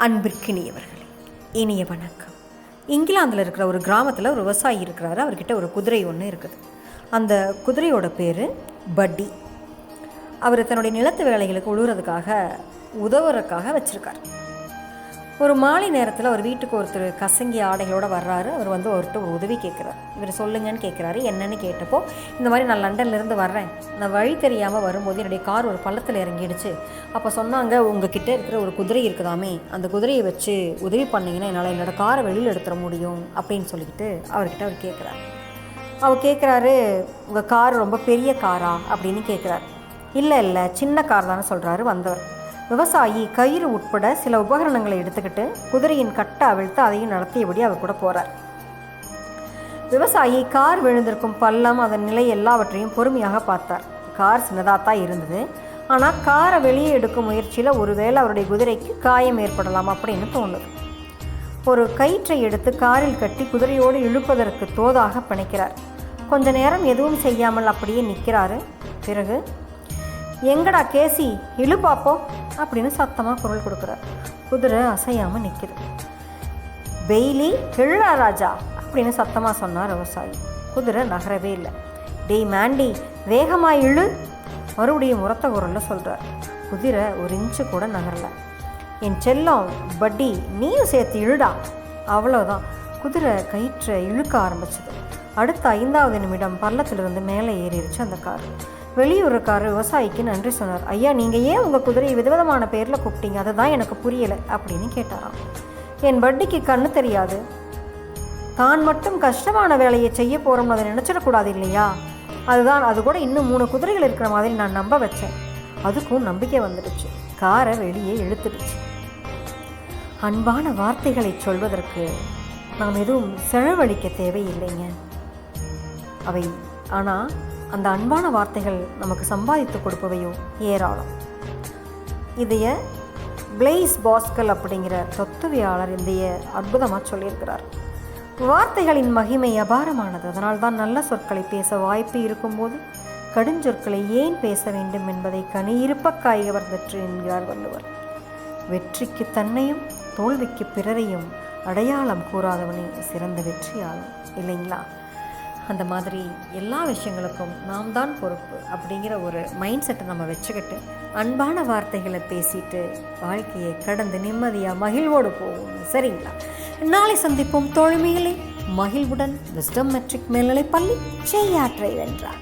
அன்பிற்கினியவர்களே, இனிய வணக்கம். இங்கிலாந்தில் இருக்கிற ஒரு கிராமத்தில் ஒரு விவசாயி இருக்கிறாரு. அவர்கிட்ட ஒரு குதிரை ஒன்று இருக்குது. அந்த குதிரையோட பேர் பட்டி. அவர் தன்னுடைய நிலத்து வேலைகளுக்கு உழுவுறதுக்காக உதவுறதுக்காக வச்சுருக்கார். ஒரு மாலை நேரத்தில் அவர் வீட்டுக்கு ஒருத்தர் கசங்கி ஆடைகளோடு வர்றாரு. அவர் அவர்கிட்ட ஒரு உதவி கேட்குறாரு. இவர் சொல்லுங்கன்னு கேட்குறாரு. என்னன்னு கேட்டப்போ, இந்த மாதிரி நான் லண்டன்லேருந்து வர்றேன், நான் வழி தெரியாமல் வரும்போது என்னுடைய கார் ஒரு பள்ளத்தில் இறங்கிடுச்சு. அப்போ சொன்னாங்க, உங்ககிட்ட இருக்கிற ஒரு குதிரை இருக்குதாமே, அந்த குதிரையை வச்சு உதவி பண்ணிங்கன்னா என்னால் என்னோடய காரை வெளியில் எடுத்துட முடியும் அப்படின்னு சொல்லிக்கிட்டு அவர்கிட்ட அவர் கேட்குறாரு. அவர் கேட்குறாரு, உங்கள் கார் ரொம்ப பெரிய காரா அப்படின்னு கேட்குறாரு. இல்லை சின்ன கார் தானே சொல்கிறாரு வந்தவர். விவசாயி கயிறு உட்பட சில உபகரணங்களை எடுத்துக்கிட்டு குதிரையின் கட்டை அவிழ்த்து அதையும் நடத்தியபடி அவர் கூட போகிறார். விவசாயி கார் விழுந்திருக்கும் பள்ளம், அதன் நிலை எல்லாவற்றையும் பொறுமையாக பார்த்தார். கார் சின்னதாக தான் இருந்தது. ஆனால் காரை வெளியே எடுக்கும் முயற்சியில் ஒருவேளை அவருடைய குதிரைக்கு காயம் ஏற்படலாம் அப்படின்னு தோணுது. ஒரு கயிற்றை எடுத்து காரில் கட்டி குதிரையோடு இழுப்பதற்கு தோதாக பிணைக்கிறார். கொஞ்ச நேரம் எதுவும் செய்யாமல் அப்படியே நிற்கிறாரு. பிறகு, எங்கடா கேசி, இழு பார்ப்போம் அப்படின்னு சத்தமாக குரல் கொடுக்குறார். குதிரை அசையாமல் நிற்குது. பெய்லி, கிழா ராஜா அப்படின்னு சத்தமாக சொன்னார் விவசாயி. குதிரை நகரவே இல்லை. டேய் மேண்டி, வேகமாக இழு மறுபடியும் உரத்த குரலில் சொல்கிறார். குதிரை ஒரு இன்ச்சு கூட நகரலை. என் செல்லம் பட்டி, நீயும் சேர்த்து இழுடா. அவ்வளோதான். குதிரை கயிற்றை இழுக்க ஆரம்பிச்சது. அடுத்த 5வது நிமிடம் பள்ளத்திலிருந்து மேலே ஏறிடுச்சு அந்த கார். வெளியூருக்காரர் விவசாயிக்கு நன்றி சொன்னார். ஐயா, நீங்கள் ஏன் உங்கள் குதிரையை விதவிதமான பேரில் கூப்பிட்டீங்க, அதுதான் எனக்கு புரியலை அப்படின்னு கேட்டாராம். என் பட்டிக்கு கண்ணு தெரியாது, தான் மட்டும் கஷ்டமான வேலையை செய்ய போகிறோம்னு அதை நினச்சிடக்கூடாது இல்லையா, அது கூட இன்னும் 3 குதிரைகள் இருக்கிற மாதிரி நான் நம்ப வச்சேன். அதுக்கும் நம்பிக்கை வந்துடுச்சு. காரை வெளியே இழுத்துடுச்சு. அன்பான வார்த்தைகளை சொல்வதற்கு நாம் எதுவும் செலவழிக்க தேவையில்லைங்க. ஆனால் அந்த அன்பான வார்த்தைகள் நமக்கு சம்பாதித்து கொடுப்பவையோ ஏராளம். இதைய பிளேஸ் பாஸ்கல் அப்படிங்கிற தத்துவியாளர் இதைய அற்புதமாக சொல்லியிருக்கிறார். வார்த்தைகளின் மகிமை அபாரமானது. அதனால்தான் நல்ல சொற்களை பேச வாய்ப்பு இருக்கும்போது கடுஞ்சொற்களை ஏன் பேச வேண்டும் என்பதை கனியிருப்ப காய்கவர்ந்தற்று என்கிறார் வள்ளுவர். வெற்றிக்கு தன்னையும் தோல்விக்கு பிறரையும் அடையாளம் கூறாதவனே சிறந்த வெற்றியாளன், இல்லைங்களா? அந்த மாதிரி எல்லா விஷயங்களுக்கும் நாம் தான் பொறுப்பு அப்படிங்கிற ஒரு மைண்ட் செட்டை நம்ம வச்சுக்கிட்டு அன்பான வார்த்தைகளை பேசிட்டு வாழ்க்கையை கடந்து நிம்மதியாக மகிழ்வோடு போவோம், சரிங்களா? நாளை சந்திப்போம் தோழமைகளை. மகிழ்வுடன் விஸ்டம் மெட்ரிக் மேல்நிலைப்பள்ளி செய்யாற்றை வென்றார்.